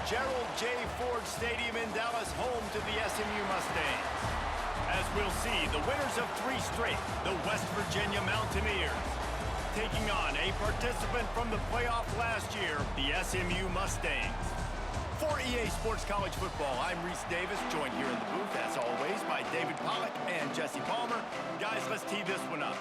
Gerald J. Ford Stadium in Dallas, home to the SMU Mustangs. As we'll see, the winners of 3 straight, the West Virginia Mountaineers, taking on a participant from the playoff last year, the SMU Mustangs. For EA Sports College Football, I'm Reese Davis, joined here in the booth, as always, by David Pollack and Jesse Palmer. Guys, let's tee this one up.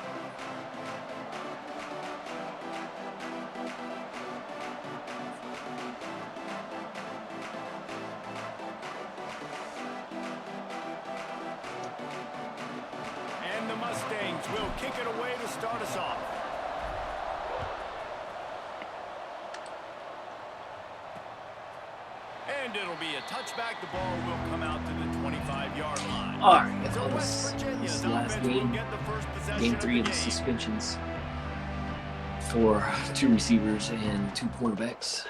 And the Mustangs will kick it away to start us off. And it'll be a touchback. The ball will come out to the 25-yard line. All right, So this West Virginia's last offense will game, get the first possession game of 3 of the game. suspensions for 2 receivers and 2 quarterbacks.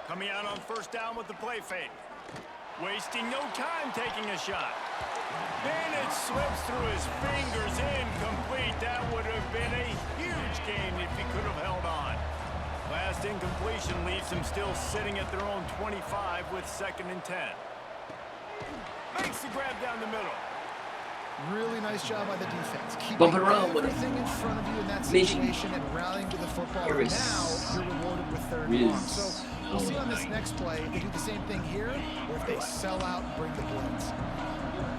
Coming out on first down with the play fake. Wasting no time taking a shot. And it slips through his fingers, incomplete. That would have been a huge gain if he could have held on. Last incompletion leaves him still sitting at their own 25 with 2nd and 10. Makes the grab down the middle. Really nice job by the defense. Keeping Bumping around with it. everything in front of you in that Mission. situation and rallying to the football. There And is- now you're rewarded with 3rd and long. So we'll see on this next play if they do the same thing here or if they sell out and bring the blitz.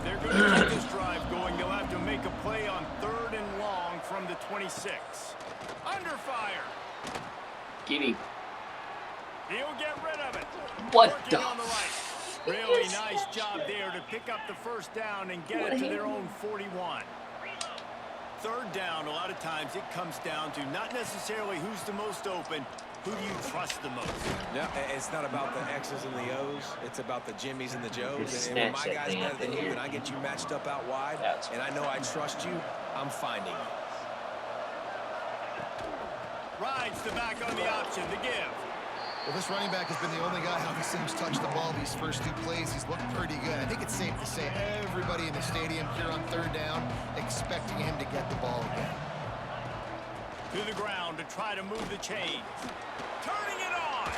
They're going to keep this drive going. They'll have to make a play on 3rd and long from the 26. Under fire. Get him. He'll get rid of it. What Working the on the right. Really nice job there to pick up the first down and get it to their own 41. 3rd down, a lot of times it comes down to not necessarily who's the most open, who do you trust the most? Yeah, it's not about the X's and the O's. It's about the Jimmies and the Joes. Just And when my snatch that guy's damn better than thing you here. and I get you matched up out wide, That's and I know I trust you, I'm finding you. Rides the back on the option, the give. Well, this running back has been the only guy obviously who's touched the ball these first 2 plays. He's looked pretty good. I think it's safe to say everybody in the stadium here on 3rd down expecting him to get the ball again. To the ground to try to move the chains. Turning it on.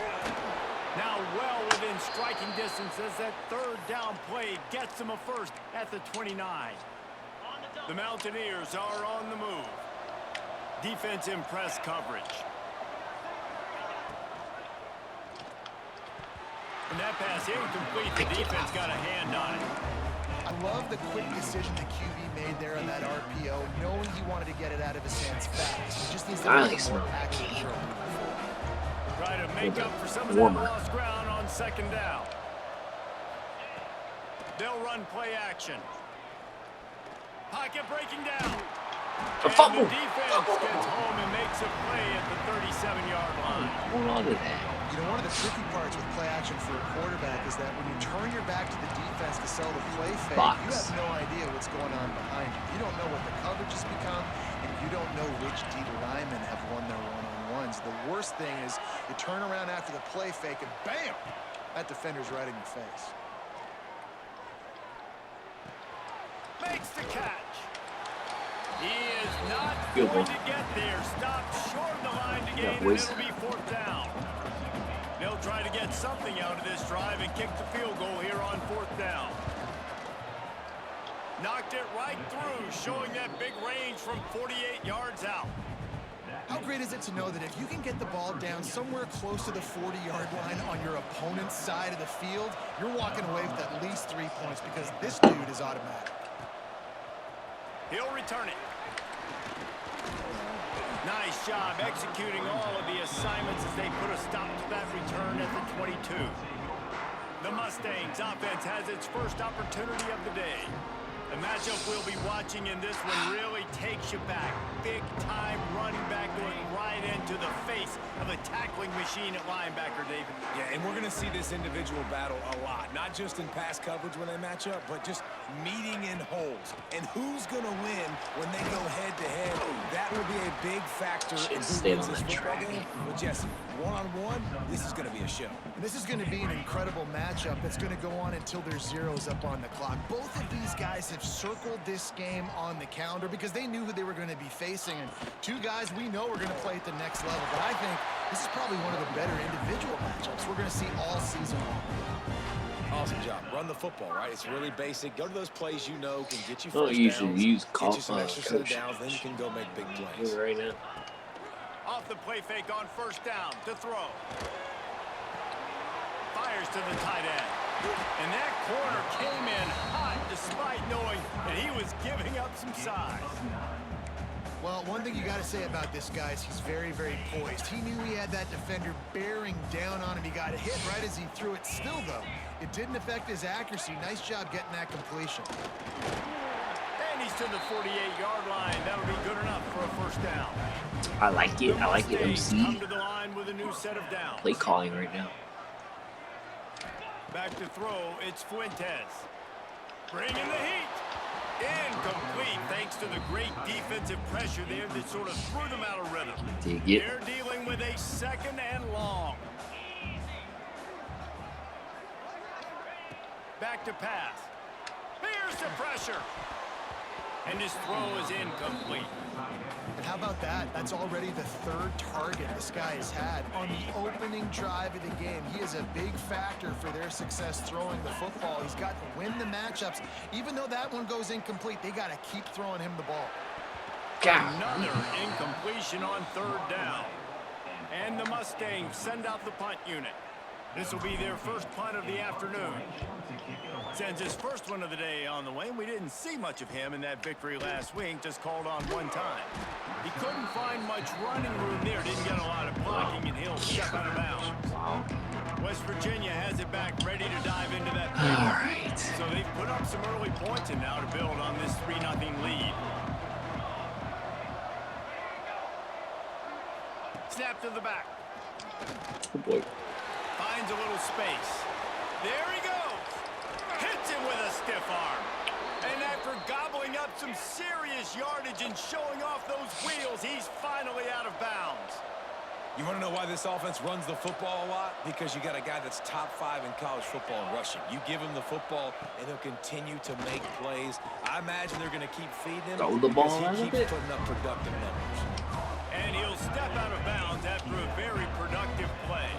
Now well within striking distance as that 3rd down play gets him a first at the 29. The Mountaineers are on the move. Defense in press coverage. And that pass incomplete. The defense got a hand on it. I love the quick decision the QB made there on that RPO, knowing he wanted to get it out of his hands fast. He just needs to Nice. be more accurate control moving forward. Try to make up for some of that Warmer. lost ground on 2nd down. They'll run play action. Pocket breaking down. A And fumble. the defense gets home and makes a play at the 37-yard line. Hold on to that. You know, one of the tricky parts with play action for a quarterback is that when you turn your back to the defense to sell the play fake, Box. you have no idea what's going on behind you. You don't know what the coverage has become, and you don't know which D linemen have won their one-on-ones. The worst thing is you turn around after the play fake, and bam! That defender's right in your face. Makes the catch. He is not Good going one. to get there. Stopped short of the line to gain, and boys. it'll be 4th down. They'll try to get something out of this drive and kick the field goal here on 4th down. Knocked it right through, showing that big range from 48 yards out. How great is it to know that if you can get the ball down somewhere close to the 40-yard line on your opponent's side of the field, you're walking away with at least 3 points because this dude is automatic. He'll return it. Nice job executing all of the assignments as they put a stop to that return at the 22. The Mustangs offense has its first opportunity of the day. The matchup we'll be watching in this one really takes you back. Big-time running back going right into the face of a tackling machine at linebacker, David. Yeah, and we're going to see this individual battle a lot. Not just in pass coverage when they match up, but just meeting in holes. And who's going to win when they go head-to-head? That will be a big factor in who wins this football game. But Jesse, one-on-one, this is going to be a show. And this is going to be an incredible matchup that's going to go on until there's zeros up on the clock. Both of these guys have circled this game on the calendar because they knew who they were going to be facing. And two guys we know are going to play at the next level. But I think this is probably one of the better individual matchups we're going to see all season long. Awesome job. Run the football, right? It's really basic. Go to those plays you know can get you Well, first you should downs, use get you some extra set of coach. downs, then you can go make big plays. Right now. Off the play fake on first down to throw. Fires to the tight end. And that corner came in hot despite knowing that he was giving up some size. Well, one thing you got to say about this guy is he's very, very poised. He knew he had that defender bearing down on him. He got hit right as he threw it. Still, though, it didn't affect his accuracy. Nice job getting that completion. And he's to the 48-yard line. That'll be good enough for a first down. I like it. I like it, Come MC. to the line with a new set of downs. Play calling right now. Back to throw, it's Fuentes. Bringing the heat. Incomplete, thanks to the great defensive pressure there that sort of threw them out of rhythm. Dig it. They're dealing with a second and long. Back to pass. Here's the pressure. And his throw is incomplete. And how about that? That's already the third target this guy has had on the opening drive of the game. He is a big factor for their success throwing the football. He's got to win the matchups. Even though that one goes incomplete, they got to keep throwing him the ball. Another incompletion on third down. And the Mustangs send out the punt unit. This will be their first punt of the afternoon. Sends his first one of the day on the way. We didn't see much of him in that victory last week, just called on one time. He couldn't find much running room there, didn't get a lot of blocking, and he'll step out of bounds. West Virginia has it back, ready to dive into that play. All right. So they've put up some early points and now to build on this 3-0 lead. Snap to the back. Oh boy. Finds a little space. There he goes. Hits him with a stiff arm. And after gobbling up some serious yardage and showing off those wheels, he's finally out of bounds. You want to know why this offense runs the football a lot? Because you got a guy that's top 5 in college football in rushing. You give him the football, and he'll continue to make plays. I imagine they're going to keep feeding him Throw the ball because out he of keeps it. putting up productive numbers. And he'll step out of bounds after a very productive play.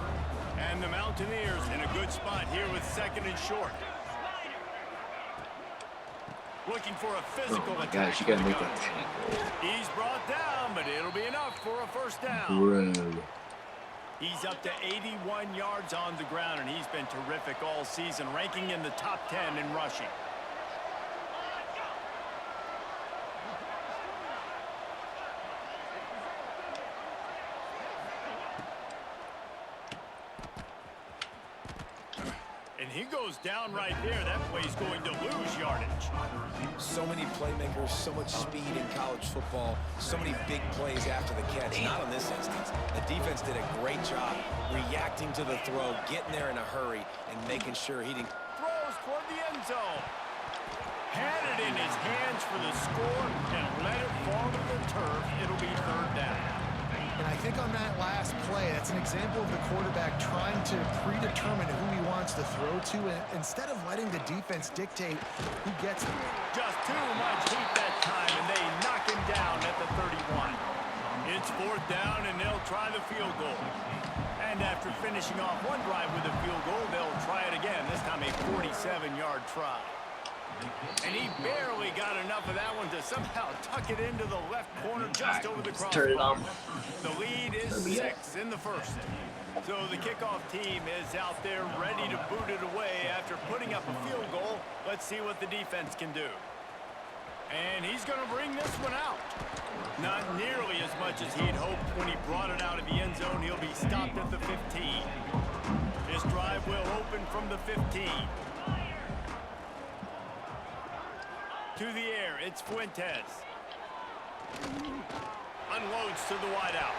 And the Mountaineers in a good spot here with second and short. Looking for a physical Oh my attack. gosh, you gotta from the make that Gunners. tackle. He's brought down, but it'll be enough for a first down. Bro. He's up to 81 yards on the ground, and he's been terrific all season, ranking in the top 10 in rushing. And he goes down right there. That play's going to lose yardage. So many playmakers, so much speed in college football, so many big plays after the catch. Not in this instance. The defense did a great job reacting to the throw, getting there in a hurry, and making sure he didn't. Throws toward the end zone. Had it in his hands for the score and let it fall to the turf. It'll be third down. And I think on that last play, that's an example of the quarterback trying to predetermine who he wants to throw to, and instead of letting the defense dictate who gets it. Just too much heat that time, and they knock him down at the 31. It's fourth down, and they'll try the field goal. And after finishing off one drive with a field goal, they'll try it again, this time a 47-yard try. And he barely got enough of that one to somehow tuck it into the left corner just over the crossbar. Turn it on. The lead is 6 in the first. So the kickoff team is out there ready to boot it away after putting up a field goal. Let's see what the defense can do. And he's going to bring this one out. Not nearly as much as he'd hoped when he brought it out of the end zone. He'll be stopped at the 15. This drive will open from the 15. To the air, it's Fuentes. Unloads to the wideout.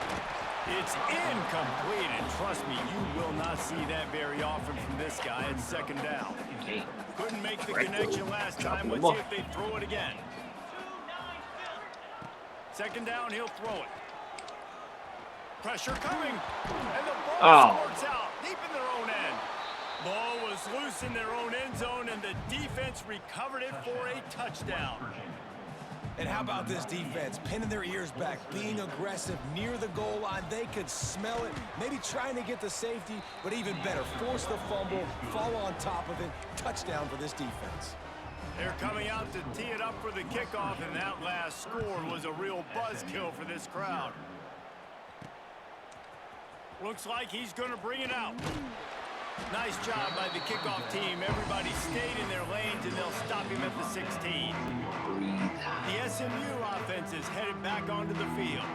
It's incomplete, and trust me, you will not see that very often from this guy. It's second down. Okay. Couldn't make the Right, connection last time. dropping Let's the see if they throw it again. Second down, he'll throw it. Pressure coming, and the ball squirts out deep in their own end. Ball was loose in their own end zone, and the defense recovered it for a touchdown. And how about this defense? Pinning their ears back, being aggressive near the goal line. They could smell it, maybe trying to get the safety, but even better, force the fumble, fall on top of it. Touchdown for this defense. They're coming out to tee it up for the kickoff, and that last score was a real buzzkill for this crowd. Looks like he's going to bring it out. Nice job by the kickoff team. Everybody stayed in their lanes, and they'll stop him at the 16. The SMU offense is headed back onto the field.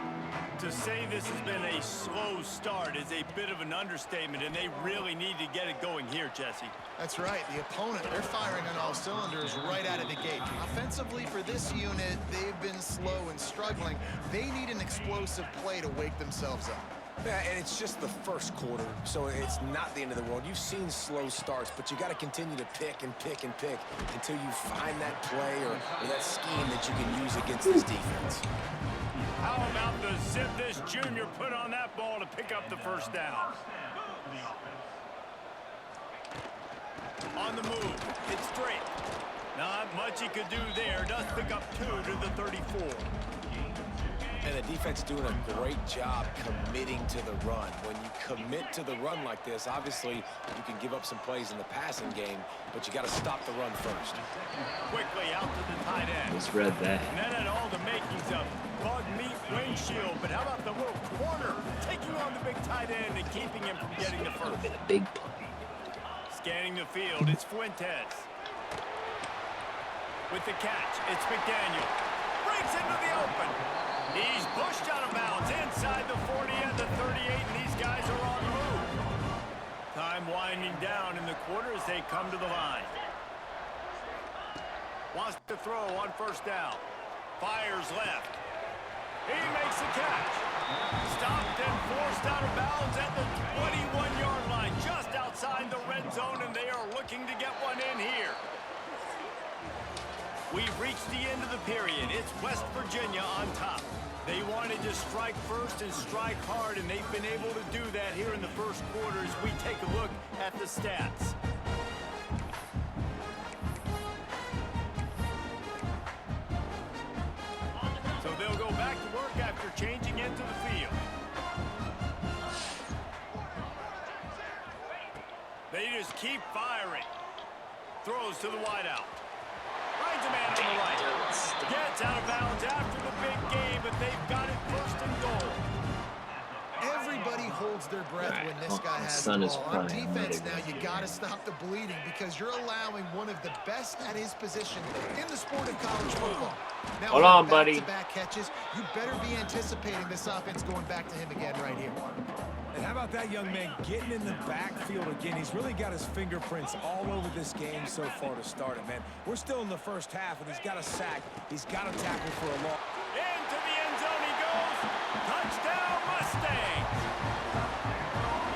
To say this has been a slow start is a bit of an understatement, and they really need to get it going here, Jesse. That's right. The opponent, they're firing on all cylinders right out of the gate. Offensively, for this unit, they've been slow and struggling. They need an explosive play to wake themselves up. Yeah, and it's just the first quarter, so it's not the end of the world. You've seen slow starts, but you got to continue to pick and pick and pick until you find that play or that scheme that you can use against this defense. How about the zip this junior put on that ball to pick up the first down? On the move, it's straight. Not much he could do there. Does pick up 2 to the 34. And the defense doing a great job committing to the run. When you commit to the run like this, obviously you can give up some plays in the passing game, but you got to stop the run first. Quickly out to the tight end. Just read that. And that had all the makings of bug meat windshield. But how about the little corner taking on the big tight end and keeping him from getting the first? Been a big play. Scanning the field, it's Fuentes. With the catch, it's McDaniel. Breaks into the open. He's pushed out of bounds inside the 40 and the 38, and these guys are on the move. Time winding down in the quarter as they come to the line. Wants to throw on first down. Fires left. He makes the catch. Stopped and forced out of bounds at the 21-yard line, just outside the red zone, and they are looking to get one in here. We've reached the end of the period. It's West Virginia on top. They wanted to strike first and strike hard, and they've been able to do that here in the first quarter as we take a look at the stats. So they'll go back to work after changing into the field. They just keep firing. Throws to the wideout. Finds a man on the right. Gets out of bounds after the big game, but they've got it first and goal. Everybody holds their breath when this guy has the ball. On defense now, you got to stop the bleeding because you're allowing one of the best at his position in the sport of college football. Now, hold on, buddy. Back catches, you better be anticipating this offense going back to him again right here. And how about that young man getting in the backfield again? He's really got his fingerprints all over this game so far to start it, man. We're still in the first half, and he's got a sack. He's got a tackle for a loss. Into the end zone he goes. Touchdown, Mustangs.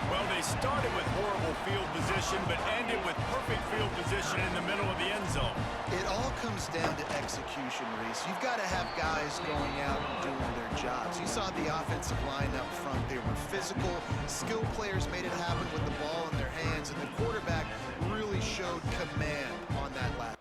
Well, they started with horrible field position, but ended with perfect field position in the middle of the end zone. It all comes down to execution, Reese. You've got to have guys going out and doing their jobs. You saw the offensive line up front. They were physical. Skilled players made it happen with the ball in their hands, and the quarterback really showed command on that last.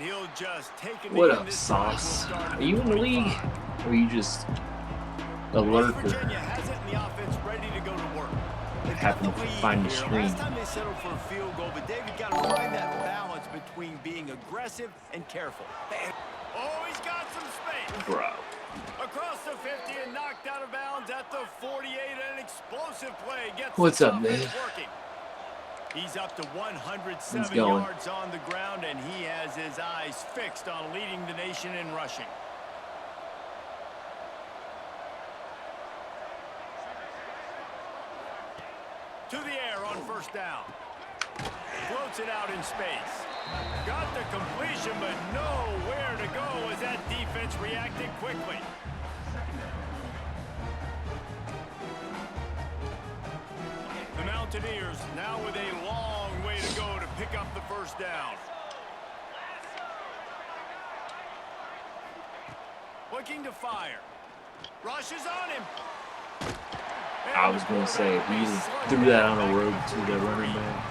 he'll just take a What knee, up, and this Sauce? drive will start at Are you in the league? 25. Or are you just a West lurker? Virginia has it in the offense ready to go to work. They've got Happen the to lead find the here. screen. Last time they settled for a field goal, but David got to find that balance between being aggressive and careful. Oh, he's got some space. Bro. Across the 50 and knocked out of bounds at the 48. An explosive play gets What's the up, man? offense working. He's up to 107 He's going. yards on the ground, and he has his eyes fixed on leading the nation in rushing. To the air on first down. Floats it out in space. Got the completion, but nowhere to go as that defense reacted quickly. The Mountaineers now with a long way to go to pick up the first down. Looking to fire. Rushes on him. I was going to say, if you threw that on a road to the running back.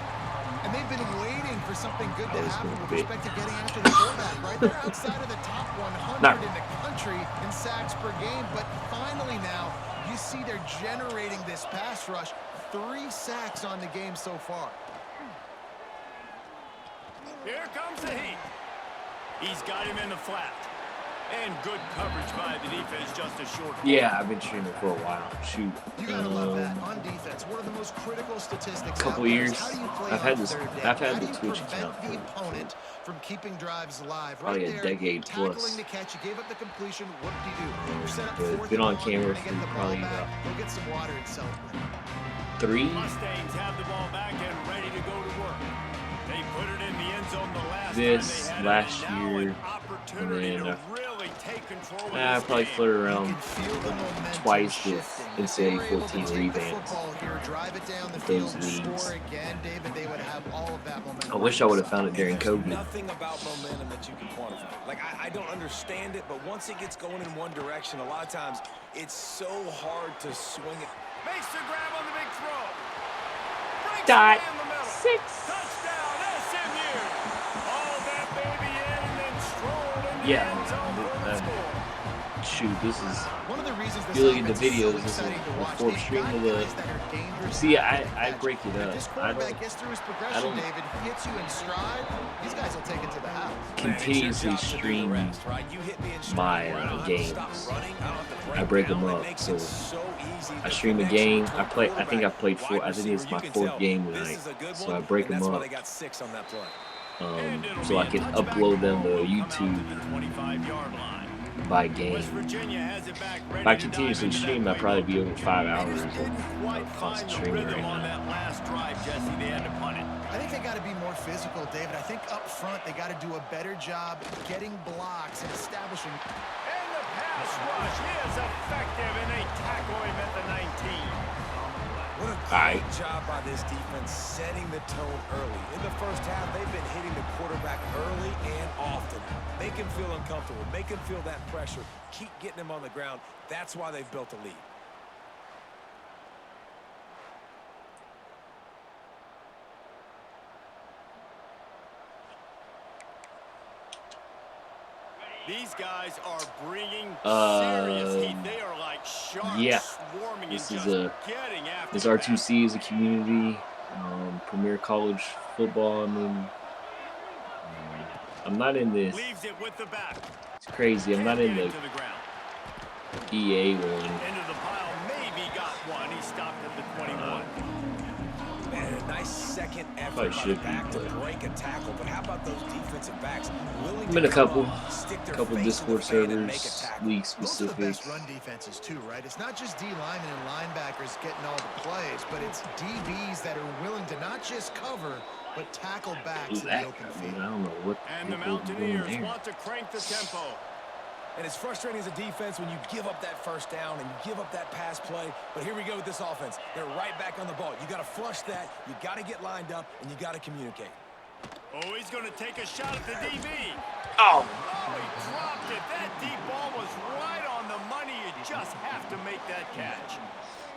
And they've been waiting for something good to That was happen gonna with be- respect to getting after the quarterback, right? They're outside of the top 100 Not- in the country in sacks per game, but finally now you see they're generating this pass rush. 3 sacks on the game so far. Here comes the heat. He's got him in the flat. And good coverage by the defense, just a short. Yeah, I've been streaming for a while. Shoot. You gotta love that on defense. One of the most critical statistics. Couple out there is years. how do you play I've had on this- third down? I've had How the do you Twitch prevent account the for- opponent from keeping drives alive? Probably Right a there, decade tackling plus. the catch. You gave up the completion. What do you do? You're set up Yeah, fourth been and on long, camera you're gonna get for the ball probably back. about- Go get some water and celebrate. 3. Mustangs have the ball back and ready to go to work. They put it in the end zone the last This, time they had last it, and now year, an opportunity and to then, really take control of I this probably game. floated You around can feel the momentum twice with shifting. If NCAA they were able to 14 take the revamps. football here, drive it down the Those field, leagues. score again, David, they would have all of that momentum. I wish I on would their have found it side. during There's COVID. nothing about momentum that you can quantify. Like, I don't understand it, but once it gets going in one direction, a lot of times it's so hard to swing it. Makes the grab on the big throw. Breaks Dot away in the middle. 6. Touchdown, SMU. All that baby in and then strolled into Yeah, the end zone for the score. Shoot, this is. One of the reasons this You look at the offense is so videos, this is exciting to the watch. fourth They've string got of the- guys that are dangerous See, after the I catch. break it If up. this I quarterback don't gets through his progression, don't- David, hits you in stride, these guys will take it to the house. continuously stream my games. I break them up, so I stream a game. I think I played 4. I think it's my 4th game tonight, so I break them up. So I can upload them to YouTube 25-yard line. by West game. Virginia has it back ready If I to continuously dive into stream, that I'd probably be over 5 They hours just didn't quite of find constant the streaming rhythm right on now. that last drive, Jesse. They had to punt it. I think they got to be more physical, David. I think up front they got to do a better job getting blocks and establishing. And the pass rush is effective, and they tackle him at the 19. What a great job by this defense setting the tone early. In the first half, they've been hitting the quarterback early and often. Make him feel uncomfortable. Make him feel that pressure. Keep getting him on the ground. That's why they've built a lead. These guys are bringing serious heat. They are like sharks Yeah. swarming This and is just a- getting after This the R2C is a community, premier college football. I mean, I'm not in pass. this. Leaves it with the back. It's crazy. I'm not in Can't get the it to the ground. EA one. Into the pile, maybe got one. He stopped at the 21. Man, a nice second effort Probably by the should be, back to but- break a tackle. But how about those defensive backs willing I'm in to a couple stick their couple face in the Discord fan and make a servers, tackle? league Those are the specific. best run defenses too, right? It's not just D linemen and linebackers getting all the plays, but it's DBs that are willing to not just cover, but tackle backs Who's in that? the open I field. don't know what And the what was going Mountaineers there. want to crank the tempo. And it's frustrating as a defense when you give up that first down and you give up that pass play. But here we go with this offense. They're right back on the ball. You got to flush that. You got to get lined up, and you got to communicate. Oh, he's going to take a shot at the DB. Oh, Oh, he dropped it. That deep ball was right on the money. You just have to make that catch.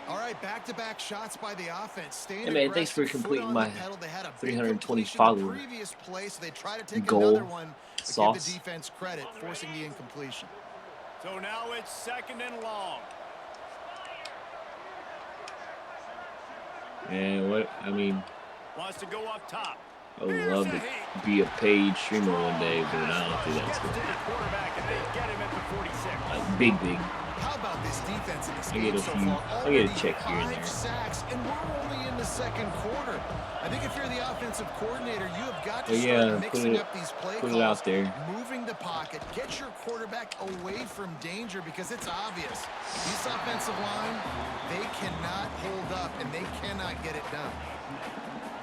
All right, back-to-back shots by the offense. Hey man, thanks for completing my 320 follower goal. Sauce. Give the defense credit, forcing the incompletion. So now it's 2nd and long. And what I mean, Wants to go up top. I would love to be a paid streamer one day, but I don't think that's good. Like big. How about this defense in this I get a game so few. far? I get a check here and 5 there. sacks, and we're only in the 2nd quarter. I think if you're the offensive coordinator, you have got to But start yeah, mixing up these play put calls, it out there. moving the pocket, get your quarterback away from danger because it's obvious. This offensive line, they cannot hold up, and they cannot get it done.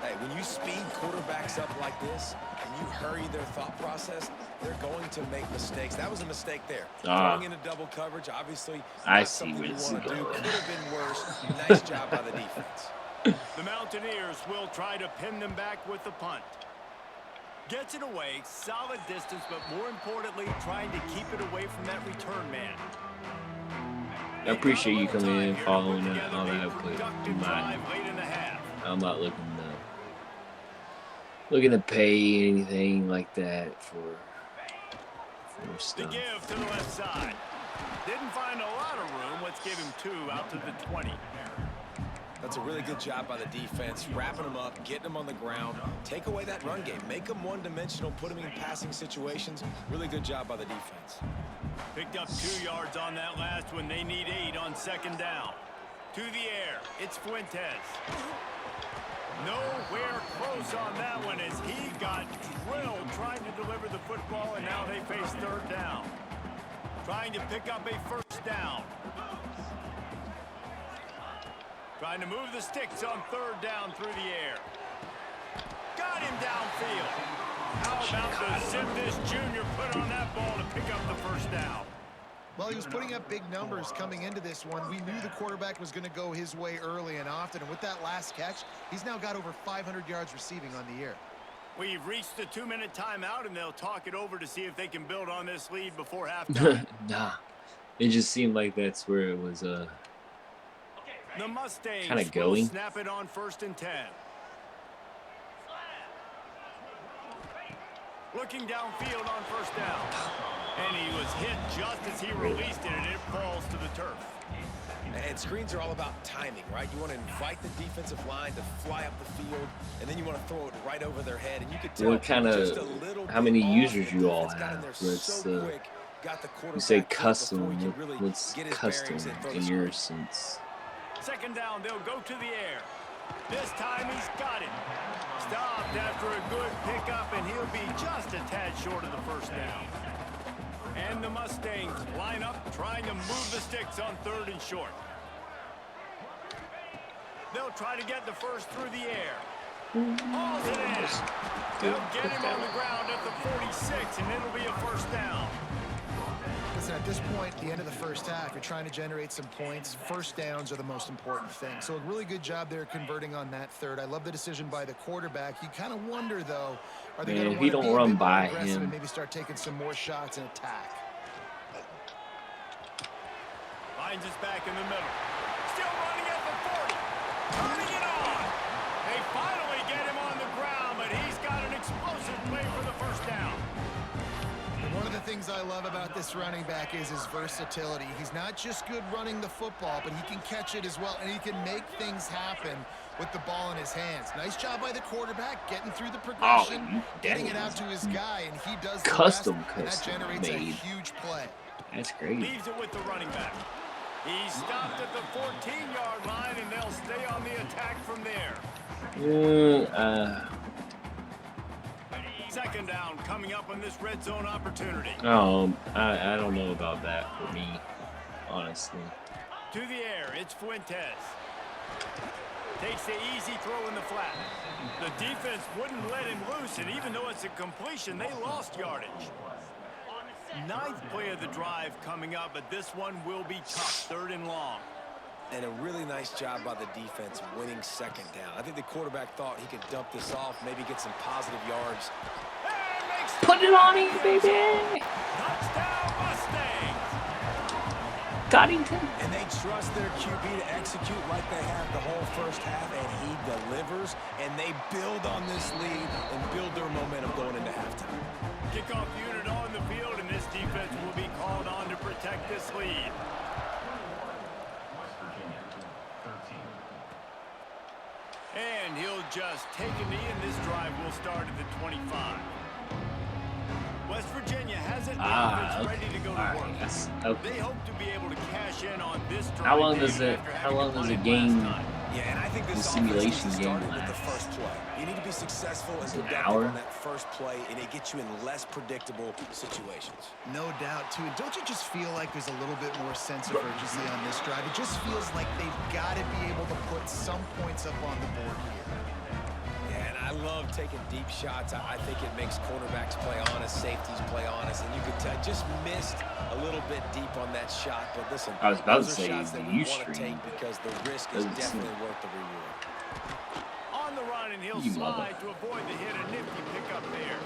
Hey, when you speed quarterbacks up like this and you hurry their thought process, they're going to make mistakes. That was a mistake there. Throwing into double coverage, obviously, I not see something where you this want is to do. going. Could have been worse. Nice job by the defense. The Mountaineers will try to pin them back with the punt. Gets it away, solid distance, but more importantly, trying to keep it away from that return man. I appreciate you coming in and following all that I put in my. Late in the half. I'm not looking to pay anything like that for The stuff. give to the left side. Didn't find a lot of room. Let's give him 2 out to the 20. That's a really good job by the defense, wrapping them up, getting them on the ground, take away that run game, make them one-dimensional, put them in passing situations. Really good job by the defense. Picked up 2 yards on that last one. They need 8 on 2nd down. To the air, it's Fuentes. Nowhere close on that one as he got drilled trying to deliver the football, and now they face 3rd down. Trying to pick up a 1st down. Trying to move the sticks on 3rd down through the air. Got him downfield. How about the zip this junior put on that ball to pick up the 1st down? Well, he was putting up big numbers coming into this one. We knew the quarterback was going to go his way early and often, and with that last catch, he's now got over 500 yards receiving on the year. We've reached the 2-minute timeout, and they'll talk it over to see if they can build on this lead before halftime. Nah, it just seemed like that's where it was. The Mustangs Kinda going. will snap it on 1st and 10. Looking downfield on 1st down. And he was hit just as he released it, and it falls to the turf. And screens are all about timing, right? You want to invite the defensive line to fly up the field, and then you want to throw it right over their head. And you could tell What kind just a of, little how many bit off. users you all Defense got in there have? Let's, so quick, got the you say quarterback custom, before he could really what's get his custom bearings and throw the in screen. your sense? 2nd down, they'll go to the air. This time he's got it. Stopped after a good pickup, and he'll be just a tad short of the 1st down. And the Mustangs line up, trying to move the sticks on 3rd and short. They'll try to get the 1st through the air. Hauls it in. They'll get him on the ground at the 46, and it'll be a 1st down. Listen, at this point, the end of the 1st half, you're trying to generate some points. 1st downs are the most important thing. So a really good job there converting on that 3rd. I love the decision by the quarterback. You kind of wonder, though, are they going to want to be a bit more aggressive and maybe start taking some more shots and attack? Finds us back in the middle. Still running at the 40. Turning it on. They finally get him on the ground, but he's got an explosive play for the 1st down. And one of the things I love about this running back is his versatility. He's not just good running the football, but he can catch it as well, and he can make things happen with the ball in his hands. Nice job by the quarterback, getting through the progression, getting it out to his guy, and he does the rest, and that generates a huge play. That's great. Leaves it with the running back. He stopped at the 14-yard line, and they'll stay on the attack from there. 2nd down coming up on this red zone opportunity. I don't know about that for me, honestly. To the air, it's Fuentes. Takes the easy throw in the flat. The defense wouldn't let him loose, and even though it's a completion, they lost yardage. 9th play of the drive coming up, but this one will be tough. 3rd and long. And a really nice job by the defense winning 2nd down. I think the quarterback thought he could dump this off, maybe get some positive yards. Put it on him, baby! Touchdown, Mustangs! Coddington. And they trust their QB to execute like they have the whole first half, and he delivers, and they build on this lead and build their momentum going into halftime. Kickoff unit on the field, and this defense will be called on to protect this lead. And he'll just take a knee, and this drive will start at the 25. West Virginia has it. It's ready to go to work. Okay. They hope to be able to cash in on this drive. How long does a game? Yeah, and I think this simulation game with the first play. You need to be successful and productive on that first play, and it gets you in less predictable situations. No doubt, too. And don't you just feel like there's a little bit more sense of urgency on this drive? It just feels like they've got to be able to put some points up on the board here. Yeah, and I love taking deep shots. I think it makes quarterbacks play honest, safeties play honest, and you could tell just missed a little bit deep on that shot. But listen, I was about to those say are shots that you we want to take because the risk is definitely worth the reward. On the run, and he'll slide to avoid the hit. A nifty pickup there.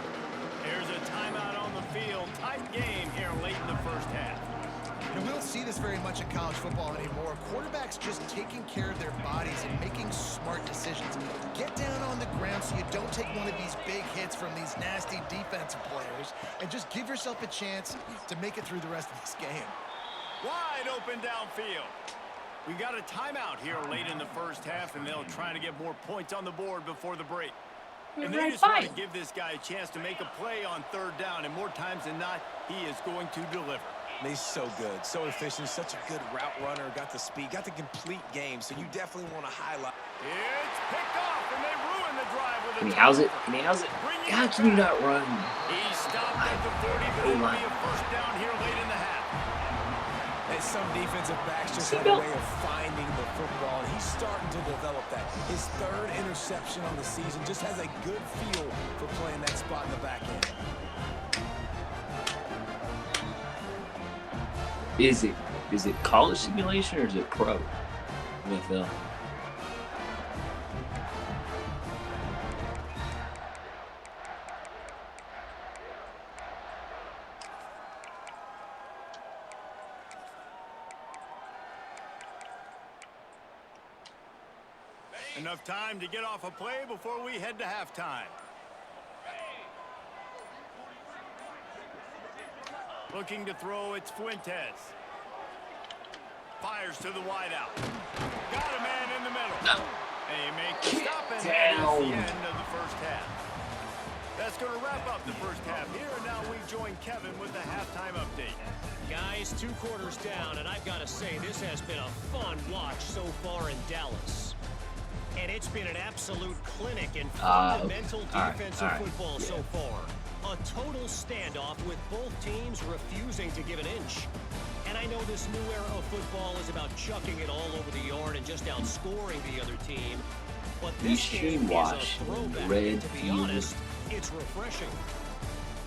There's a timeout on the field. Tight game here late in the first half. And we don't see this very much in college football anymore. Quarterbacks just taking care of their bodies and making smart decisions. Get down on the ground so you don't take one of these big hits from these nasty defensive players, and just give yourself a chance to make it through the rest of this game. Wide open downfield. We got a timeout here late in the first half, and they'll try to get more points on the board before the break. And they just want to give this guy a chance to make a play on third down, and more times than not, he is going to deliver. He's so good, so efficient, such a good route runner, got the speed, got the complete game, so you definitely want to highlight. It's picked off, and they ruin the drive with a Can he house it? Can he house it? God, can you not run? He stopped at the 30, but it'll be a first down here late in the half. And some defensive backs just have a way of finding the football, and he's starting to develop that. His third interception on the season just has a good feel for playing that spot in the back end. Is it college simulation or is it pro NFL? Enough time to get off a play before we head to halftime. Looking to throw, it's Fuentes. Fires to the wideout. Got a man in the middle. They make the stop, and that is the end of the first half. That's going to wrap up the first half here, and now we join Kevin with the halftime update. Guys, 2 quarters down, and I've got to say, this has been a fun watch so far in Dallas. And it's been an absolute clinic in fundamental defensive football so far. A total standoff with both teams refusing to give an inch. And I know this new era of football is about chucking it all over the yard and just outscoring the other team. But this game is a throwback. To be honest, it's refreshing.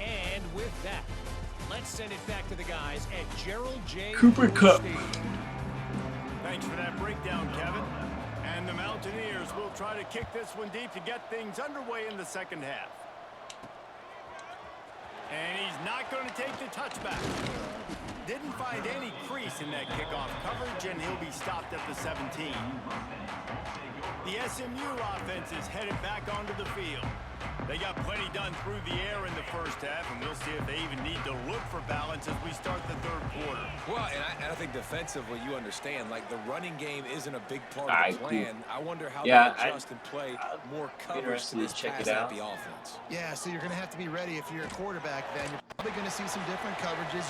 And with that, let's send it back to the guys at Gerald J. Cooper Cup. Thanks for that breakdown, Kevin. And the Mountaineers will try to kick this one deep to get things underway in the second half. And he's not going to take the touchback. Didn't find any crease in that kickoff coverage, and he'll be stopped at the 17. The SMU offense is headed back onto the field. They got plenty done through the air in the first half, and we'll see if they even need to look for balance as we start the third quarter. Well, and I think defensively, you understand, like the running game isn't a big part of the plan. I wonder how they adjust and play more coverage to this pass-happy offense. Yeah, so you're going to have to be ready if you're a quarterback then. You're probably going to see some different coverages.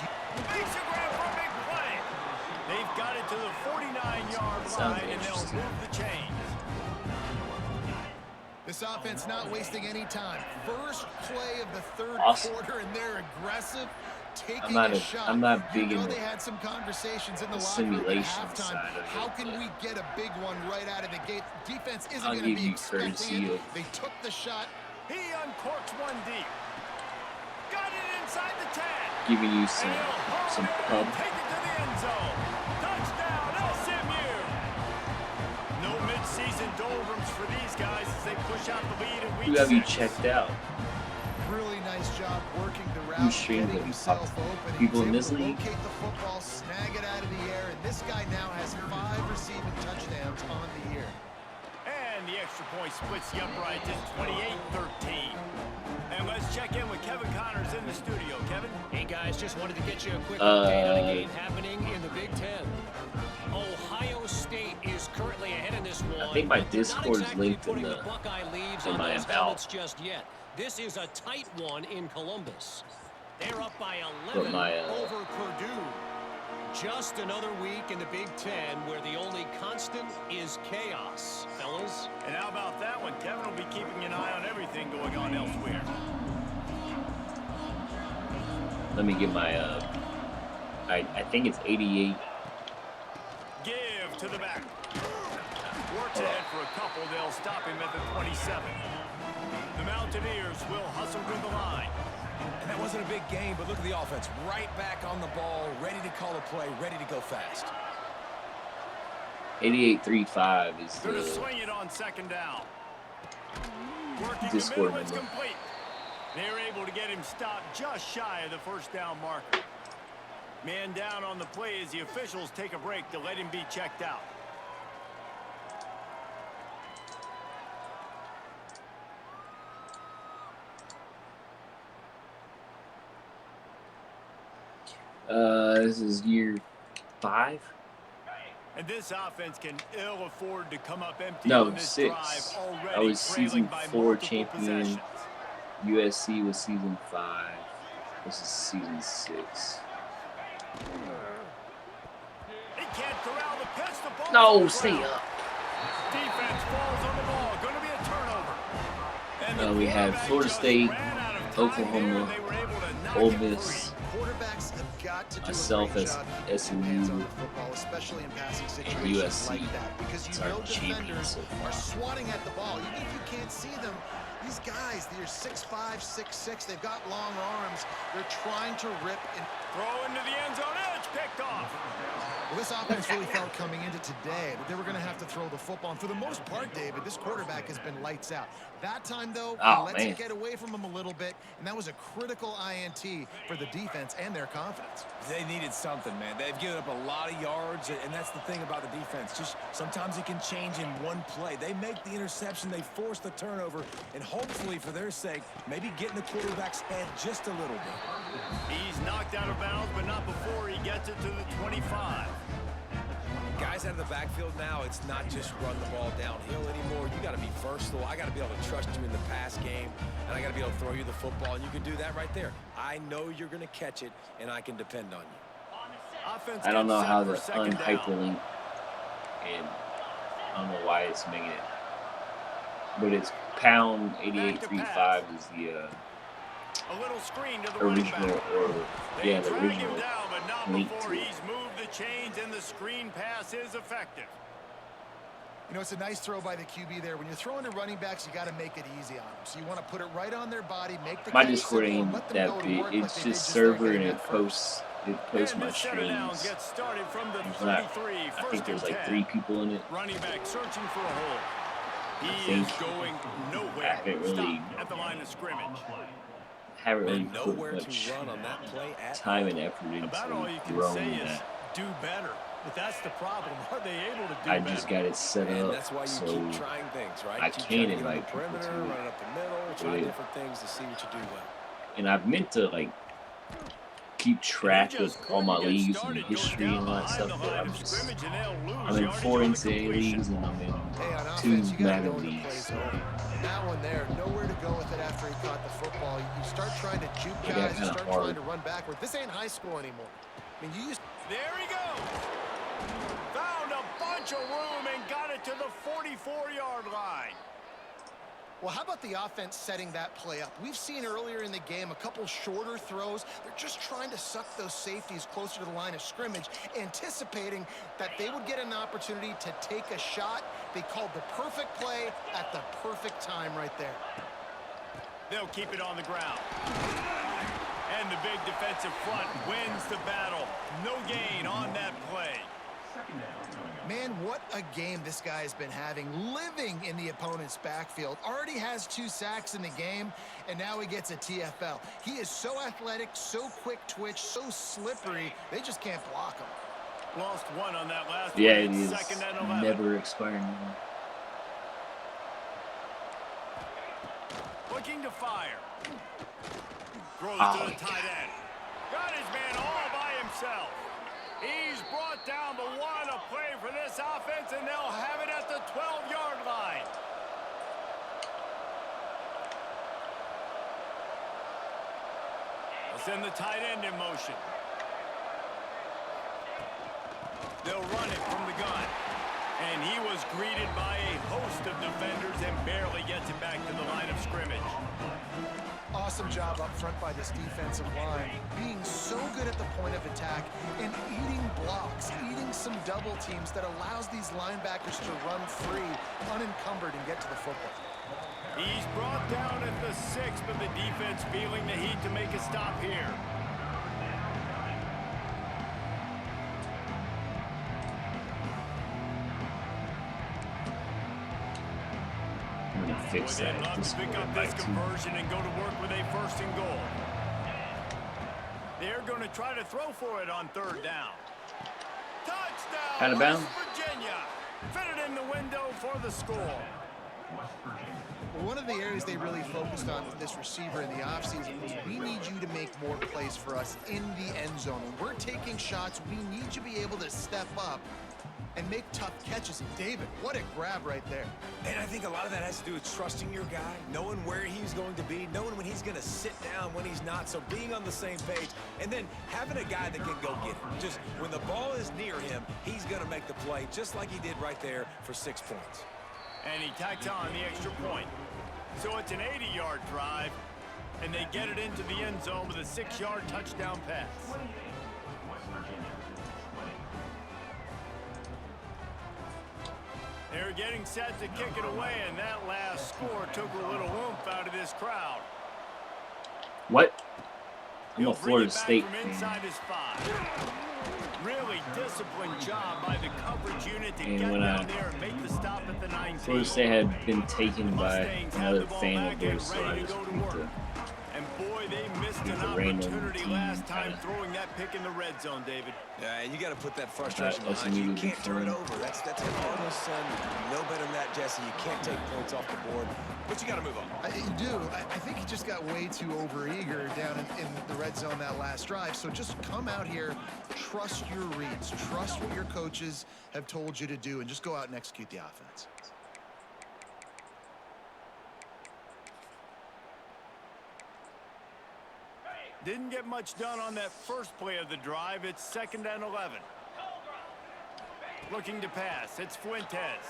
Makes a grab for a big play. They've got it to the 49-yard line, and they'll move the chains. This offense not wasting any time. First play of the third quarter, and they're aggressive, taking a shot. I'm not big in they had some conversations in the simulation halftime. side of it. How can we get a big one right out of the gate? Defense isn't going to be expecting it. They took the shot. He uncorks one deep. Got it inside the 10. Giving you some pub. Take it to the end zone. Touchdown, SMU. No midseason doldrums for these guys as they push out the lead in week 6. Who have you checked out? really nice job working the route, Who streams getting that he himself talks open. people He in was this able to league? locate the football, snag it out of the air, and this guy now has 5 receiving touchdowns on the year. And the extra point splits the uprights. It's 28-13. And let's check in with Kevin Connors in the studio. Kevin? Hey, guys, just wanted to get you a quick update on a game happening in the Big Ten. Ohio State is currently ahead in this one. I think my but they're not Discord's exactly linked in putting the Buckeye leaves in on my those about. helmets just yet. This is a tight one in Columbus. They're up by 11 over Purdue. Just another week in the Big Ten where the only constant is chaos, fellas. And how about that one? Kevin will be keeping an eye on everything going on elsewhere. Let me get my I think it's 88. Give to the back. Works ahead for a couple. They'll stop him at the 27. The Mountaineers will hustle to the line. And that wasn't a big game, but look at the offense. Right back on the ball, ready to call a play, ready to go fast. 88-35 is Going to the swing it on second down. Working Discord the middle, it's number. complete. They're able to get him stopped just shy of the first down marker. Man down on the play as the officials take a break to let him be checked out. This is year 5. And this offense can ill afford to come up empty No, on this 6. drive, already I was trailing season by 4 multiple champion. possessions. USC was season 5. This is season 6. He can't corral the pitch. The ball No, goes stay out. up. Defense falls on the ball. Going to be a turnover. And the We have quarterback Florida just State, ran out of time Oklahoma, there. They were able to knock Ole it Miss, free. Quarterbacks have got to do myself a great as job keeping SMU, their hands on the football, especially in passing situations USC. like that, because It's you our know champion defenders so far. are swatting at the ball. Even if you can't see them, these guys, they're 6'5", 6'6", they've got long arms. They're trying to rip and Throw into the end zone. Edge picked off. well, this offense really felt coming into today that they were going to have to throw the football. And for the most part, David, this quarterback has been lights out. That time, though, he lets it get away from him a little bit, and that was a critical INT for the defense and their confidence. They needed something, man. They've given up a lot of yards, and that's the thing about the defense. Just sometimes it can change in one play. They make the interception, they force the turnover, and hopefully, for their sake, maybe get in the quarterback's head just a little bit. He's knocked out of bounds, but not before he gets it to the 25. Guys out of the backfield now, it's not just run the ball downhill anymore. You got to be versatile. I got to be able to trust you in the pass game, and I got to be able to throw you the football, and you can do that right there. I know you're going to catch it, and I can depend on you. Offense I don't know gets how set the for second down. unhyperlink, and I don't know why it's making it, but it's pound 8835 is the A little screen to the running original, back. or They yeah, the drag him original down, but not link before to it. he's moved the chains, and the screen pass is effective. You know, it's a nice throw by the QB there. When you're throwing to running backs, you got to make it easy on them. So you want to put it right on their body, make the My catch Discord simple, and ain't let them that go to big. work It's like they just did there server and getting it that first. posts And my this set of downs streams. gets started from the There's not, 33, I first think there's and like 10. 3 people in it. Running back searching for a hole. He think is going I nowhere. haven't really- Stopped at the line of scrimmage. Haven't really And put nowhere much to run on that play at time and effort About all you into can throwing say is that. do better. But that's the problem. Are they able to do I better? just got it set And up that's why you so keep trying things, right? I Keep can trying to get on invite the people perimeter, to it. run it up the middle, try Yeah. different things to see what you do well. and I've meant to like keep track of all my leagues and history and all that stuff, but I'm in 4 NCAA leagues and I'm in Hey, on 2 offense, you got to Madden know when the leagues. play's over. That one there, nowhere to go with it after he caught the football. You start trying to juke Yeah, guys, you kinda start hard. trying to run backward. This ain't high school anymore. I mean, you used There he goes. Found a bunch of room and got it to the 44-yard line. Well, how about the offense setting that play up? We've seen earlier in the game a couple shorter throws. They're just trying to suck those safeties closer to the line of scrimmage, anticipating that they would get an opportunity to take a shot. They called the perfect play at the perfect time right there. They'll keep it on the ground. And the big defensive front wins the battle. No gain on that play. Man, what a game this guy has been having, living in the opponent's backfield. Already has 2 sacks in the game, and now he gets a TFL. He is so athletic, so quick twitch, so slippery, they just can't block him. Lost 1 on that last Yeah, one. it is 2nd and 11. never expiring. Looking to fire. Throws Oh, to the tight end. Got his man all by himself. He's brought down, but what a play for this offense, and they'll have it at the 12-yard line. They'll send the tight end in motion. They'll run it from the gun. And he was greeted by a host of defenders and barely gets it back to the line of scrimmage. Awesome job up front by this defensive line, being so good at the point of attack and eating blocks, eating some double teams that allows these linebackers to run free, unencumbered, and get to the football. He's brought down at the 6, but the defense feeling the heat to make a stop here. Fix They'd that. love to pick up this conversion and go to work with a 1st and goal. They're going to try to throw for it on 3rd down. Touchdown, Out of bounds. West Virginia. Fitted in the window for the score. One of the areas they really focused on with this receiver in the offseason was we need you to make more plays for us in the end zone. When we're taking shots, we need you to be able to step up and make tough catches. And David, what a grab right there. And I think a lot of that has to do with trusting your guy, knowing where he's going to be, knowing when he's going to sit down, when he's not, so being on the same page, and then having a guy that can go get him. Just when the ball is near him, he's going to make the play, just like he did right there for 6 points. And he tacks on the extra point. So it's an 80-yard drive, and they get it into the end zone with a 6-yard touchdown pass. They're getting set to kick it away, and that last score took a little oomph out of this crowd. What? I'm He'll a bring Florida it back State from fan. inside his 5. Really disciplined job by the coverage unit to And get when down there and make the stop at the 19. Florida State had been taken by Mustangs have another the ball fan back of theirs, and so I ready to just go to went work. to And boy, they missed an a random opportunity team last time kinda. throwing that pick in the red zone, David. Yeah, you got to put that frustration That behind you. You SMU can't turn it fun. over. That's a Cardinals son. You know better than that, Jesse. You can't take points off the board, but you got to move on. You do. I think he just got way too overeager down in the red zone that last drive. So just come out here, trust your reads, trust what your coaches have told you to do, and just go out and execute the offense. Didn't get much done on that first play of the drive. It's 2nd and 11. Looking to pass. It's Fuentes.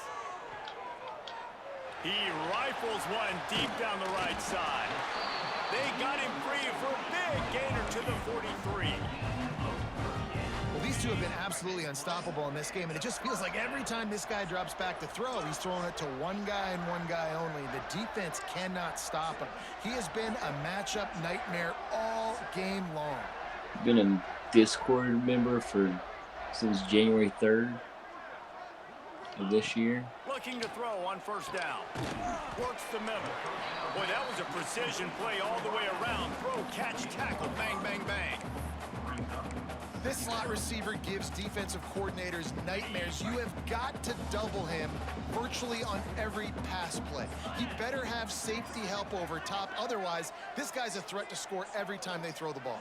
He rifles one deep down the right side. They got him free for a big gainer to the 43. Well, these two have been absolutely unstoppable in this game, and it just feels like every time this guy drops back to throw, he's throwing it to one guy and one guy only. The defense cannot stop him. He has been a matchup nightmare all game long. Been a Discord member since January 3rd of this year. Looking to throw on 1st down. Works the middle. Boy, that was a precision play all the way around. Throw, catch, tackle, bang, bang, bang. This slot receiver gives defensive coordinators nightmares. You have got to double him virtually on every pass play. He better have safety help over top. Otherwise, this guy's a threat to score every time they throw the ball.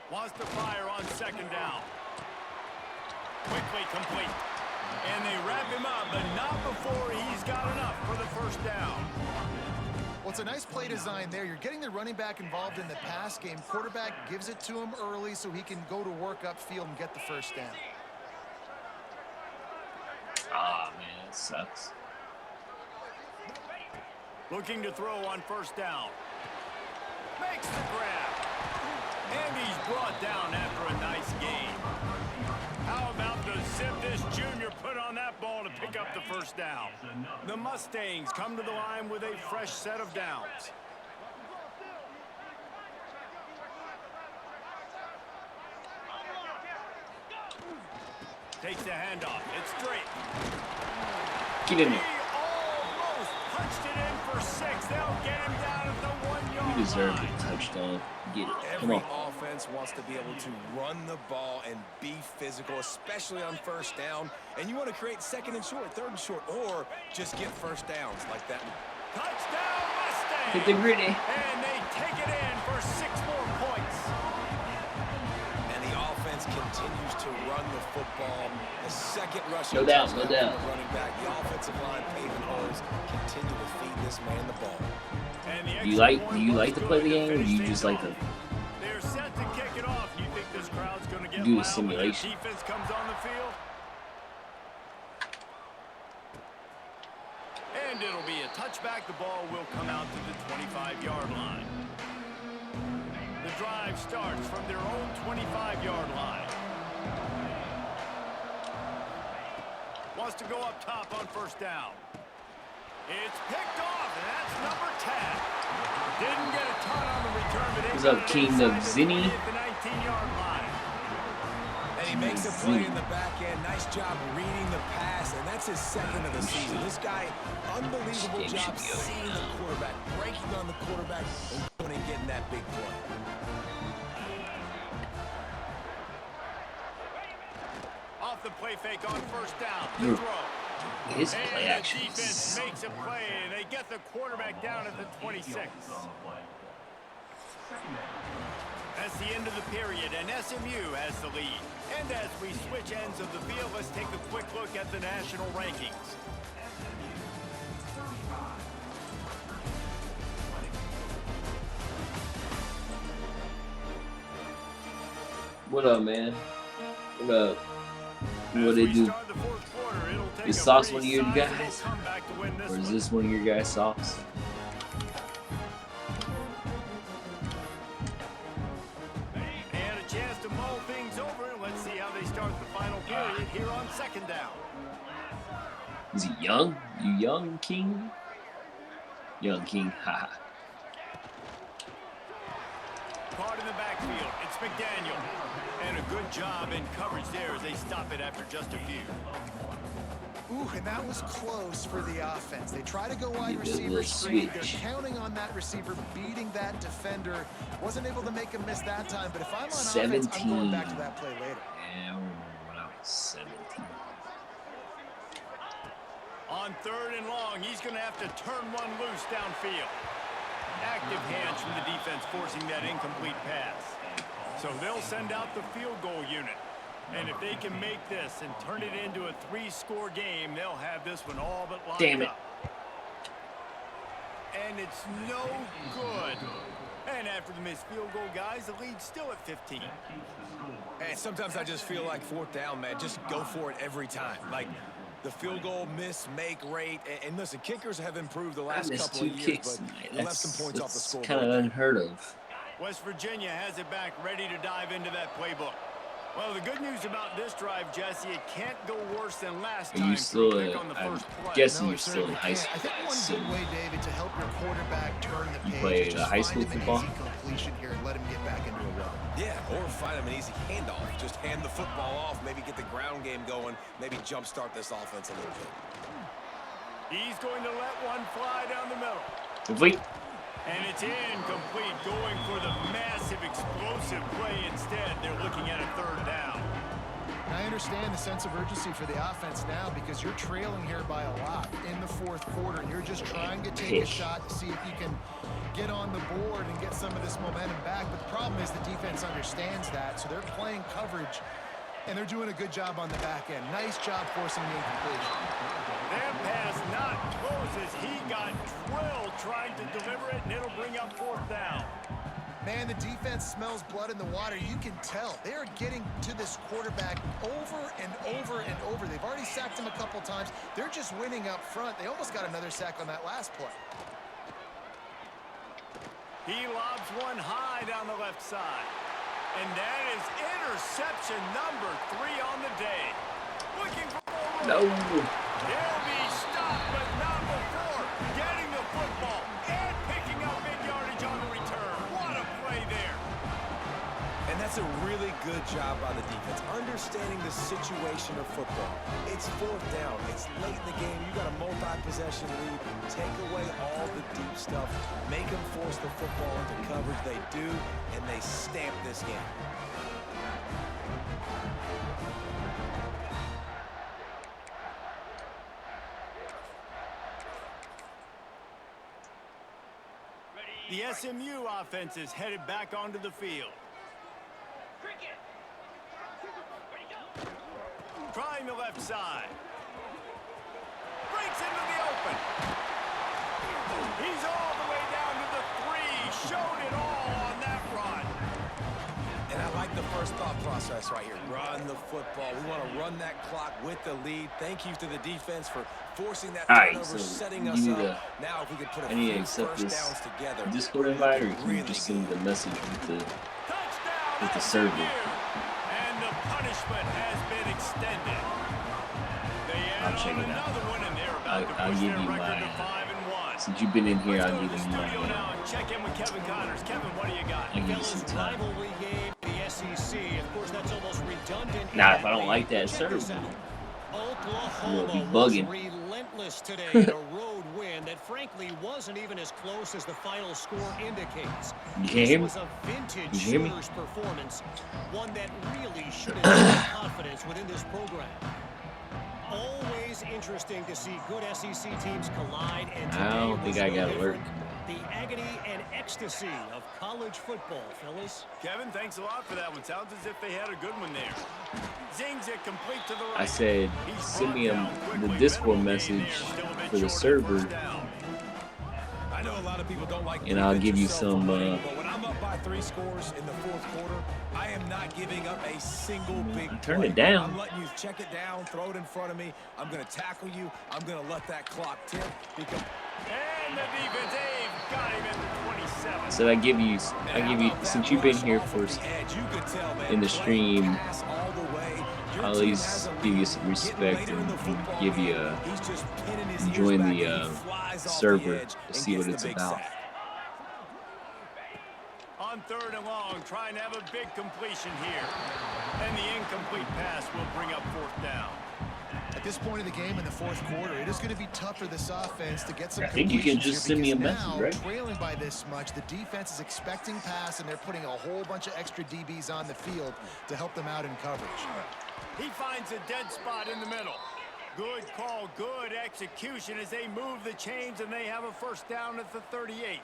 Wants to fire on 2nd down. Quickly complete. And they wrap him up, but not before he's got enough for the 1st down. Well, it's a nice play design there. You're getting the running back involved in the pass game. Quarterback gives it to him early so he can go to work upfield and get the 1st down. Ah, man, it sucks. Looking to throw on 1st down. Makes the grab. And he's brought down after a nice gain. How about the zip this junior put on that ball to pick up the 1st down? The Mustangs come to the line with a fresh set of downs. Takes the handoff. It's straight. Get in there. He almost punched it in for 6. They'll get him down at the 1-yard line. You deserve a touchdown. Get it. Come Every on. offense wants to be able to run the ball and be physical, especially on first down. And you want to create second and short, third and short, or just get first downs like that. Touchdown, Mustangs! Hit the gritty. And they take it in for 6 more points. And the offense continues to run the football. The second rushing No doubt, touchdown no doubt. from the running back. The offensive line paving holes. Continue to feed this man the ball. And the Do you like to play the game, or do you just like to They're set to kick it off. You think this crowd's going to get do the loud when the simulation? defense comes on the field? And it'll be a touchback. The ball will come out to the 25-yard line. The drive starts from their own 25-yard line. Wants to go up top on first down. It's picked off, and that's number 10. Didn't get a ton on the return, but What's up, King of Zinni? at the 19-yard line. And he makes a play in the back end. Nice job reading the pass, and that's his second of the season. This guy, unbelievable job seeing the quarterback, breaking on the quarterback, and going and getting that big play. Off the play fake on first down. The throw. His play And action the defense is makes a play, and they get the quarterback down at the 26. That's the end of the period, and SMU has the lead. And as we switch ends of the field, let's take a quick look at the national rankings. What up, man? What up? What As they we do? start the fourth quarter, it'll take Is a Sauce pretty one of your sizable guys? comeback to win this Or is one. this one of your guys' Sauce? And a chance to mull things over. Let's see how they start the final period here on second down. Is he young? You young, King? Young King, haha. Caught in the backfield. It's McDaniel. And a good job in coverage there as they stop it after just a few. Ooh, and that was close for the offense. They try to go wide Get that receiver little screen. They're switch. counting on that receiver beating that defender. Wasn't able to make him miss that time, but if I'm on 17. offense, I'm going back to that play later. Yeah, I remember when I was 17. On third and long, he's going to have to turn one loose downfield. Active hands from the defense forcing that incomplete pass. So they'll send out the field goal unit. And if they can make this and turn it into a 3-score game, they'll have this one all but locked Damn it. up. And it's no good. And after the missed field goal, guys, the lead's still at 15. And sometimes I just feel like fourth down, man, just go for it every time. Like the field goal miss, make rate. And listen, kickers have improved the I last missed couple 2 of years, kicks but tonight. you left some points off the That's scoreboard. kind of unheard of. West Virginia has it back, ready to dive into that playbook. Well, the good news about this drive, Jesse, it can't go worse than last Are time. you still for a in, pick on the I'm first play. guessing No, you're it still in certainly high can't. school. I think one So good way, David, to help your quarterback turn the page played is just high school find him football? an easy completion here and let him get back into a rhythm. Yeah, or find him an easy handoff. Just hand the football off, maybe get the ground game going, maybe jumpstart this offense a little bit. He's going to let one fly down the middle. complete. And it's incomplete, going for the massive, explosive play instead. They're looking at a third down. And I understand the sense of urgency for the offense now because you're trailing here by a lot in the fourth quarter, and you're just trying to take a shot to see if you can get on the board and get some of this momentum back. But the problem is the defense understands that, so they're playing coverage, and they're doing a good job on the back end. Nice job forcing the incompletion. That pass not close as he got drilled trying to deliver it, and it'll bring up fourth down. Man, the defense smells blood in the water. You can tell. They are getting to this quarterback over and over and over. They've already sacked him a couple times. They're just winning up front. They almost got another sack on that last play. He lobs one high down the left side. And that is interception number 3 on the day. Looking for more No. room. He'll be stopped, but not before getting the football and picking up big yardage on the return. What a play there. And that's a really good job by the defense, understanding the situation of football. It's fourth down. It's late in the game. You got a multi-possession lead. Take away all the deep stuff. Make them force the football into coverage. They do, and they stamp this game. The SMU offense is headed back onto the field. Trying the left side. Breaks into the open. He's all the way down to the 3. Showed it all on that run. And I like the first thought process right here. Run the football. We want to run that clock with the lead. Thank you to the defense for forcing that turnover, so setting us up. Now if we could put a few first downs together. Discord invite, or can you just send the message with the server? And the punishment has been extended. I'll check it out. Another one, and they're about to I'll push give their you record my. to 5-1. Since you've been in here, Let's I'll go give to the you studio my. now and check in with Kevin Connors. Kevin, what do you got? I'll give you some time. Rivalry game, the SEC. Of course, that's almost redundant. Now, if I don't like that server, Oklahoma be was bugging. relentless today in a road win that frankly wasn't even as close as the final score indicates. You hear This him? was a vintage You hear me? Sooners performance, one that really should have confidence within this program. Always interesting to see good SEC teams collide, and today I don't think was I no got different. alert. The agony and ecstasy of college football, fellas. Kevin, thanks a lot for that one. Sounds as if they had a good one there. Zings it complete to the right. I said, He's send me brought down the quickly. Discord Middle message game there, still a bit for the short of server, first down. I know a lot of people don't like and I'll give you yourself some. away, but when I'm up by 3 scores in the fourth quarter, I am not giving up a single big Turn play. it down. I'm letting you check it down, throw it in front of me. I'm going to tackle you. I'm going to let that clock tick because And the defense, they've got him at the 27. So I give you, since you've been here first in the stream, I'll at least give you some respect and give you join the server to see what it's about. On 3rd and long, trying to have a big completion here. And the incomplete pass will bring up 4th down. At this point in the game in the fourth quarter, it is going to be tough for this offense to get some I think you can completions just here send me a because message, now, right? trailing by this much, the defense is expecting pass, and they're putting a whole bunch of extra DBs on the field to help them out in coverage. He finds a dead spot in the middle. Good call, good execution as they move the chains, and they have a first down at the 38.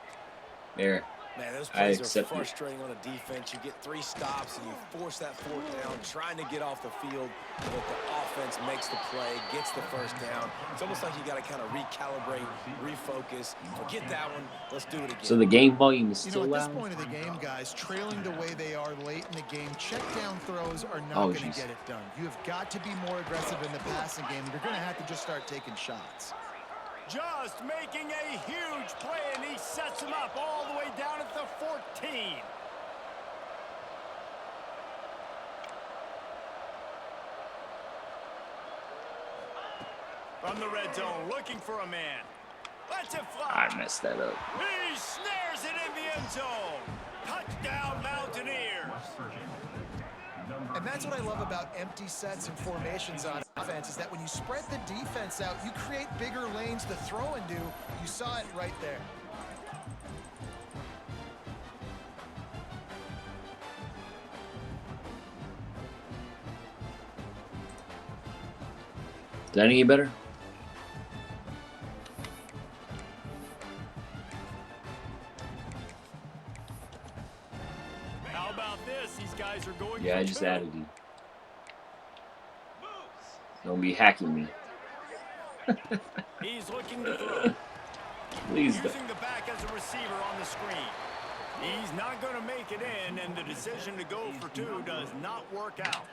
There. Man, those I plays are accept it. frustrating on a defense. You get 3 stops and you force that 4th down, trying to get off the field, but the offense makes the play, gets the first down. It's almost like you got to kind of recalibrate, refocus. Forget that one. Let's do it again. So the game volume is You still know, at this loud. point of the game, guys, trailing the way they are late in the game, check down throws are not Oh, going geez. to get it done. You have got to be more aggressive in the passing game. You're going to have to just start taking shots. Just making a huge play, and he sets him up all the way down at the 14. From the red zone, looking for a man. Lets it fly. I messed that up. He snares it in the end zone. Touchdown, Mountaineers. And that's what I love about empty sets and formations on offense, is that when you spread the defense out, you create bigger lanes to throw into. You saw it right there. Is that any better? How about this? These guys are going Yeah, for I just 2. added you. Don't be hacking me. He's looking to throw. Please don't. Using the back as a receiver on the screen. He's not going to make it in, and the decision to go for 2 does not work out.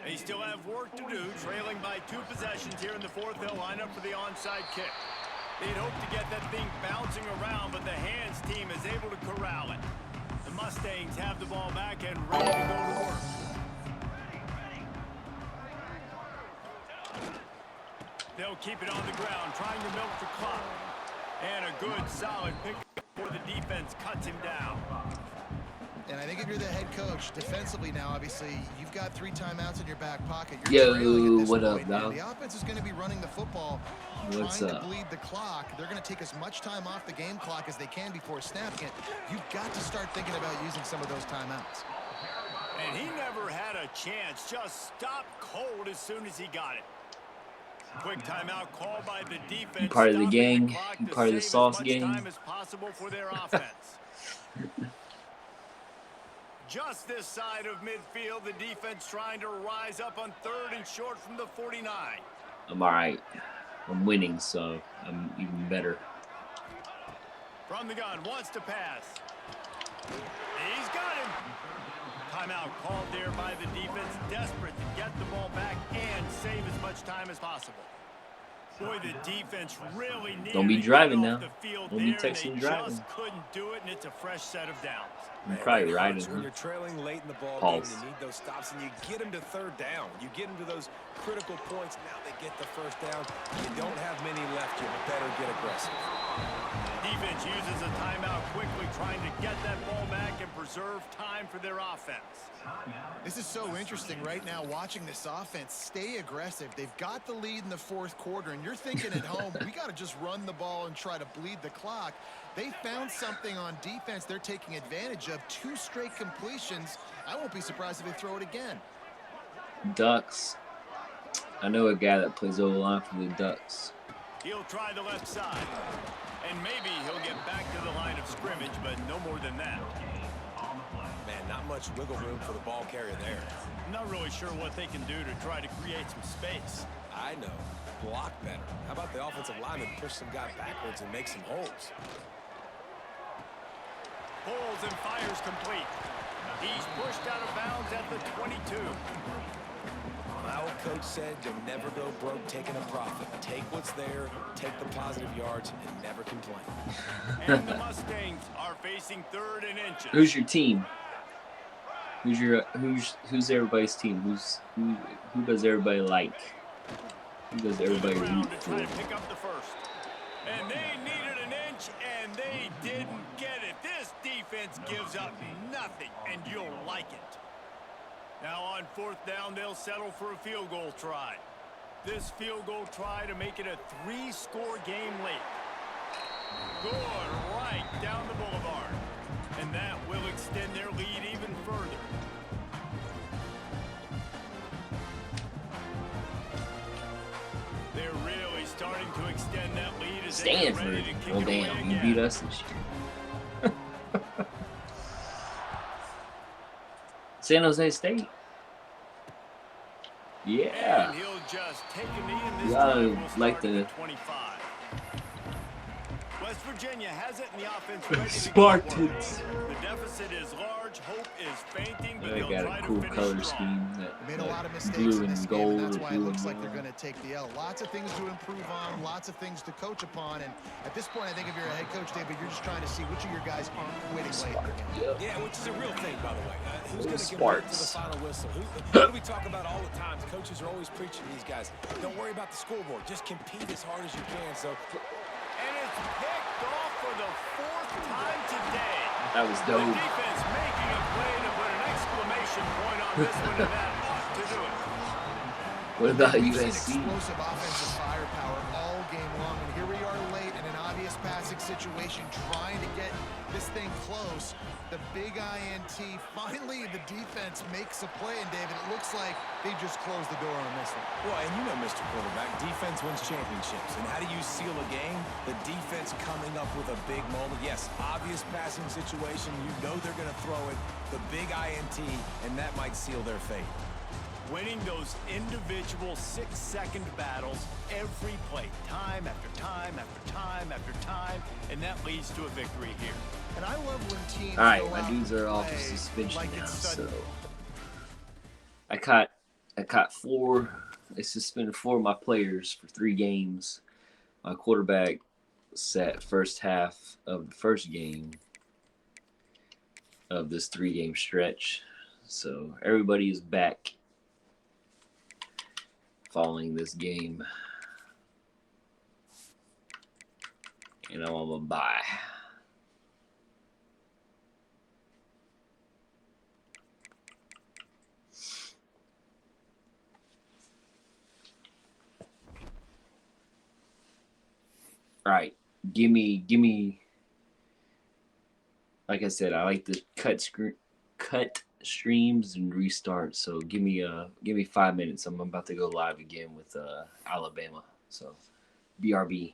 They still have work to do, trailing by 2 possessions here in the 4th. They'll line up for the onside kick. They'd hope to get that thing bouncing around, but the hands team is able to corral it. The Mustangs have the ball back and ready to go to work. They'll keep it on the ground, trying to milk the clock. And a good, solid pick before the defense cuts him down. And I think if you're the head coach, defensively now, obviously, you've got 3 timeouts in your back pocket. Yo, trailing at this what up, point, dog? and the offense is going to be running the football, What's trying up? to bleed the clock. They're going to take as much time off the game clock as they can before snapping it. You've got to start thinking about using some of those timeouts. And he never had a chance. Just stopped cold as soon as he got it. Quick timeout call by the defense. You part of the gang? Clock You to part of the save sauce as much gang? time as possible for their offense. Just this side of midfield, the defense trying to rise up on 3rd and short from the 49. I'm all right. I'm winning, so I'm even better. From the gun, wants to pass. He's got him. Timeout called there by the defense, desperate to get the ball back and save as much time as possible. Boy, the defense really needed Don't be to get driving off now. the field Don't be there, and texting they driving. just couldn't do it, and it's a fresh set of downs. I'm probably It riding. hurts when Huh? you're trailing late in the ball Pulse. game. You need those stops, and you get them to 3rd down. You get them to those critical points. Now they get the 1st down. You don't have many left. You better get aggressive. Defense uses a timeout quickly, trying to get that ball back and preserve time for their offense. This is so interesting right now, watching this offense stay aggressive. They've got the lead in the 4th quarter, and you're thinking at home, we got to just run the ball and try to bleed the clock. They found something on defense they're taking advantage of. 2 straight completions. I won't be surprised if they throw it again. Ducks. I know a guy that plays O-line for the Ducks. He'll try the left side, and maybe he'll get back to the line of scrimmage, but no more than that. Man, not much wiggle room for the ball carrier there. I'm not really sure what they can do to try to create some space. I know. Block better. How about the offensive lineman push some guy backwards and make some holes? Pulls and fires complete. He's pushed out of bounds at the 22. My old coach said you'll never go broke taking a profit. Take what's there, take the positive yards, and never complain. And the Mustangs are facing 3rd and inches. Who's your team? Who's everybody's team? Who does everybody like? Who does everybody root To for? try to pick up the 1st. And they needed an inch, and they didn't get it. This defense gives up nothing, and you'll like it. Now on 4th down, they'll settle for a field goal try. This field goal try to make it a 3-score game late. Good, right down the boulevard. And that will extend their lead even further. They're really starting to extend that lead as they get ready Stanford. to kick Oh it away damn, he again. beat us this year. San Jose State. Yeah. And he'll just take a knee, and this Yeah, drive will like start at the- 25. West Virginia has it in the offense ready to Spartans. go to work. The deficit is large. Hope is fainting, but They they'll got try a to cool finish color strong. scheme. Made a lot of mistakes blue in this and game, gold. and that's why it blue looks and like they're gold. going to take the L. Lots of things to improve on, lots of things to coach upon, and at this point, I think if you're a head coach, David, you're just trying to see which of your guys aren't quitting late in the game. Yeah, which is a real thing, by the way. Who's going to get Sparks. to the final whistle? What do we talk about all the time? Coaches are always preaching to these guys. Don't worry about the scoreboard. Just compete as hard as you can. So, And it's picked off for the 4th time today. That was The dope. defense making a play to put an exclamation point on this one, and that ought to do it. What about We've seen USC? explosive offensive firepower all game long, and here we are late in an obvious passing situation, trying to get this thing close. The big INT. Finally, the defense makes a play, and David, it looks like they just closed the door on this one. well, and you know, Mr. Quarterback, defense wins championships. And how do you seal a game? The defense coming up with a big moment. Yes, obvious passing situation. You know they're going to throw it. The big INT, and that might seal their fate. Winning those individual 6-second battles every play, time after time after time after time, and that leads to a victory here. And I love when teams All right, go my out dudes and are off play of suspension like now, it's so sudden. I caught 4. They suspended 4 of my players for 3 games. My quarterback sat first half of the first game of this 3-game stretch. So everybody is back following this game. And I'm on a bye. All right, give me. Like I said, I like to cut streams and restart. So give me 5 minutes. I'm about to go live again with Alabama. So BRB.